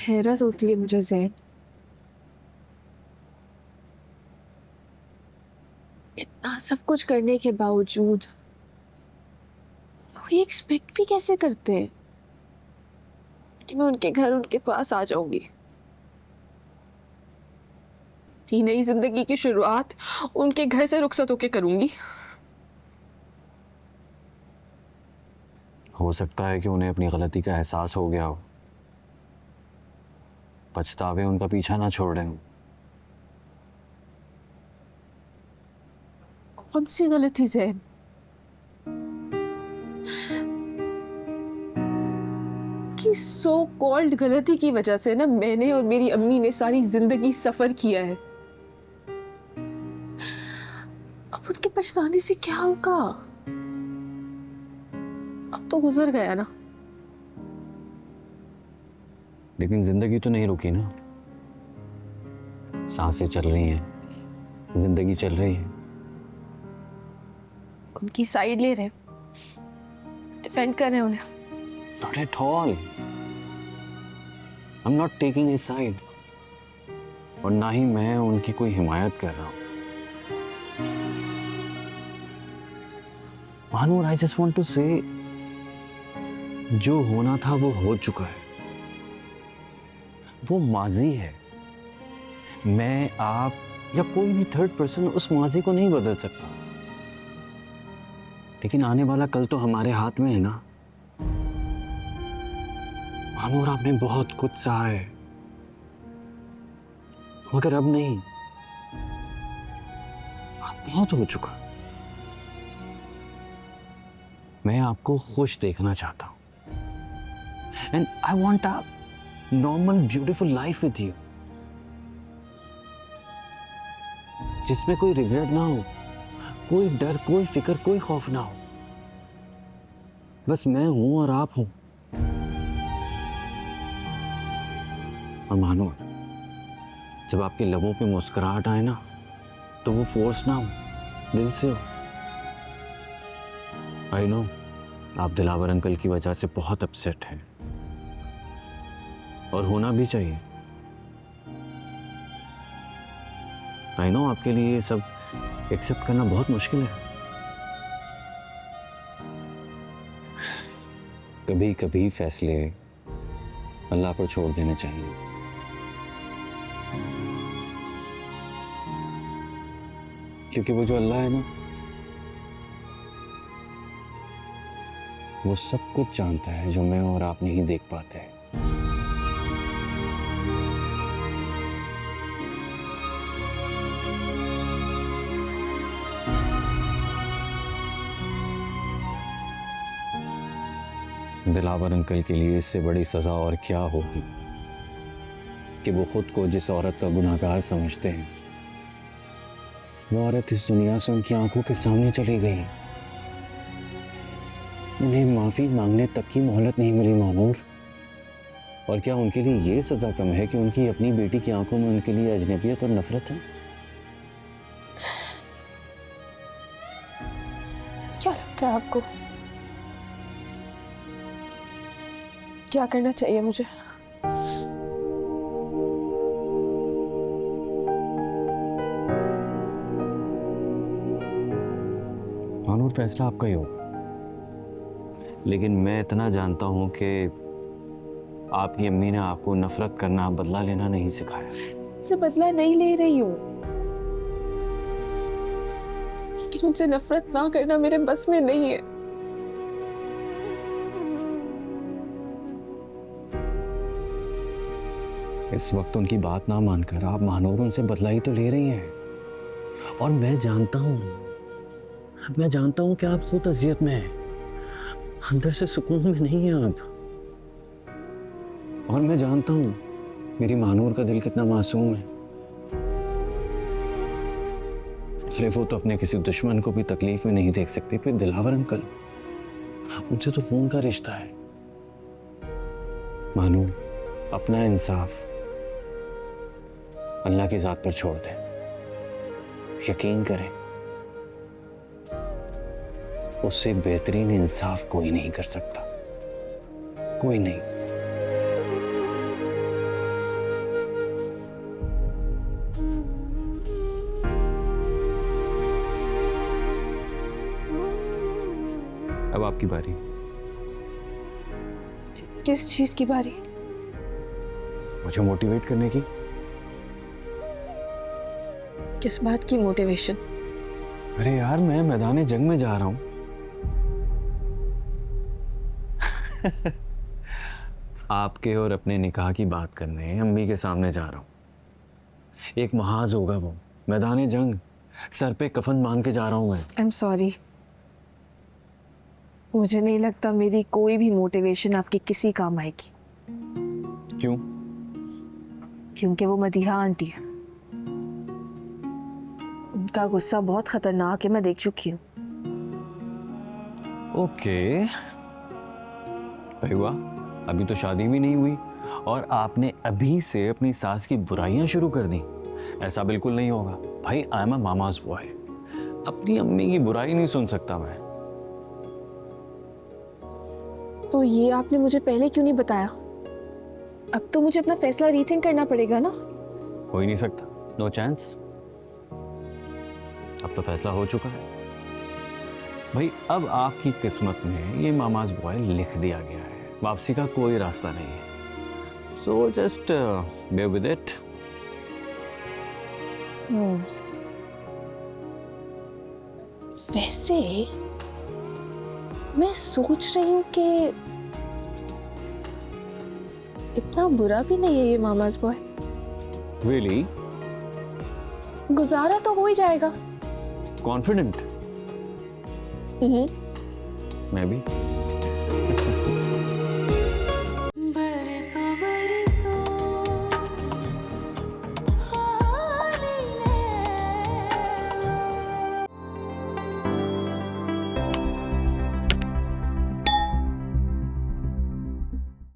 हैरत होती है मुझे ज़ैन, इतना सब कुछ करने के बावजूद कोई एक्सपेक्ट भी कैसे करते हैं कि मैं उनके घर उनके पास आ जाऊंगी। अपनी नई जिंदगी की शुरुआत उनके घर से रुखसत होके करूंगी। हो सकता है कि उन्हें अपनी गलती का एहसास हो गया हो, पछतावे उनका पीछा ना छोड़ रहे हो। कौन सी गलती ज़ैन? कि सो कॉल्ड गलती की वजह से ना मैंने और मेरी अम्मी ने सारी जिंदगी सफर किया है। अब उनके पछताने से क्या होगा? अब तो गुजर गया ना। लेकिन जिंदगी तो नहीं रुकी ना, सांसें चल रही हैं, जिंदगी चल रही है। उनकी साइड ले रहे, डिफेंड कर रहे हैं उन्हें। Not at all. I'm not taking his side. और ना ही मैं उनकी कोई हिमायत कर रहा हूं। Manur, I just want to say, जो होना था वो हो चुका है, वो माजी है। मैं, आप या कोई भी थर्ड पर्सन उस माजी को नहीं बदल सकता, लेकिन आने वाला कल तो हमारे हाथ में है ना। मानूर, आपने बहुत कुछ सहा है, मगर अब नहीं, अब बहुत हो चुका। मैं आपको खुश देखना चाहता हूं, and I want a normal beautiful life with you, जिसमें कोई रिग्रेट ना हो, कोई डर, कोई फिक्र, कोई खौफ ना हो। बस मैं हूं और आप हूं। और मानो, जब आपके लबों पे मुस्कुराहट आए ना, तो वो फोर्स ना हो, दिल से हो। आई नो, आप दिलावर अंकल की वजह से बहुत अपसेट हैं, और होना भी चाहिए। आई नो, आपके लिए ये सब एक्सेप्ट करना बहुत मुश्किल है। कभी कभी फैसले अल्लाह पर छोड़ देने चाहिए। क्योंकि वो जो अल्लाह है ना, वो सब कुछ जानता है जो मैं और आप नहीं देख पाते। दिलावर अंकल के लिए इससे बड़ी सजा और क्या होगी कि वो खुद को जिस औरत का गुनाहगार समझते हैं, वो औरत इस दुनिया से उनकी आंखों के सामने चली गई। उन्हें माफी मांगने तक की मोहलत नहीं मिली मानूर। और क्या उनके लिए ये सजा कम है कि उनकी अपनी बेटी की आंखों में उनके लिए अजनबियत और नफरत है? क्या लगता है आपको, क्या करना चाहिए मुझे? मानूर, फैसला आपका ही हो, लेकिन मैं इतना जानता हूं कि आपकी अम्मी ने आपको नफरत करना, बदला लेना नहीं सिखाया। से बदला नहीं ले रही हूँ, लेकिन उनसे नफरत ना करना मेरे बस में नहीं है। इस वक्त उनकी बात ना मानकर आप मानूर उनसे बदला ही तो ले रही हैं। और मैं जानता हूं कि आप खुद अजियत में हैं, अंदर से सुकून में नहीं हैं आप। और मैं जानता हूं मेरी मानूर का दिल कितना मासूम है। अरे वो तो अपने किसी दुश्मन को भी तकलीफ में नहीं देख सकते, फिर दिलावर अंकल, उनसे तो खून का रिश्ता है। मानूर, अपना इंसाफ अल्लाह की जात पर छोड़ दें। यकीन करें, उससे बेहतरीन इंसाफ कोई नहीं कर सकता, कोई नहीं। आपकी बारी। किस चीज की बारी? मुझे मोटिवेट करने की। किस बात की मोटिवेशन? अरे यार, मैं मैदान जंग में जा रहा हूं। आपके और अपने निकाह की बात करने अम्मी के सामने जा रहा हूं। एक महाज होगा वो, मैदान जंग, सर पे कफन बांध के जा रहा हूं मैं। आई एम सॉरी, मुझे नहीं लगता मेरी कोई भी मोटिवेशन आपके किसी काम आएगी। क्यों? क्योंकि वो मदीहा आंटी है। उनका गुस्सा बहुत खतरनाक है, मैं देख चुकी हूँ। ओके भाई, हुआ अभी तो शादी भी नहीं हुई और आपने अभी से अपनी सास की बुराइयां शुरू कर दी। ऐसा बिल्कुल नहीं होगा भाई। I am a mama's boy, अपनी अम्मी की बुराई नहीं सुन सकता मैं। तो ये आपने मुझे पहले क्यों नहीं बताया? अब तो मुझे अपना फैसला रीथिंक करना पड़ेगा ना। हो ही नहीं सकता, नो चांस। अब तो फैसला हो चुका है भाई। अब आपकी किस्मत में ये मामाज बॉय लिख दिया गया है, वापसी का कोई रास्ता नहीं है। So just bear with it. वैसे मैं सोच रही हूँ कि इतना बुरा भी नहीं है ये मामाज बॉय। रियली? गुजारा तो हो ही जाएगा। कॉन्फिडेंट? मैं भी।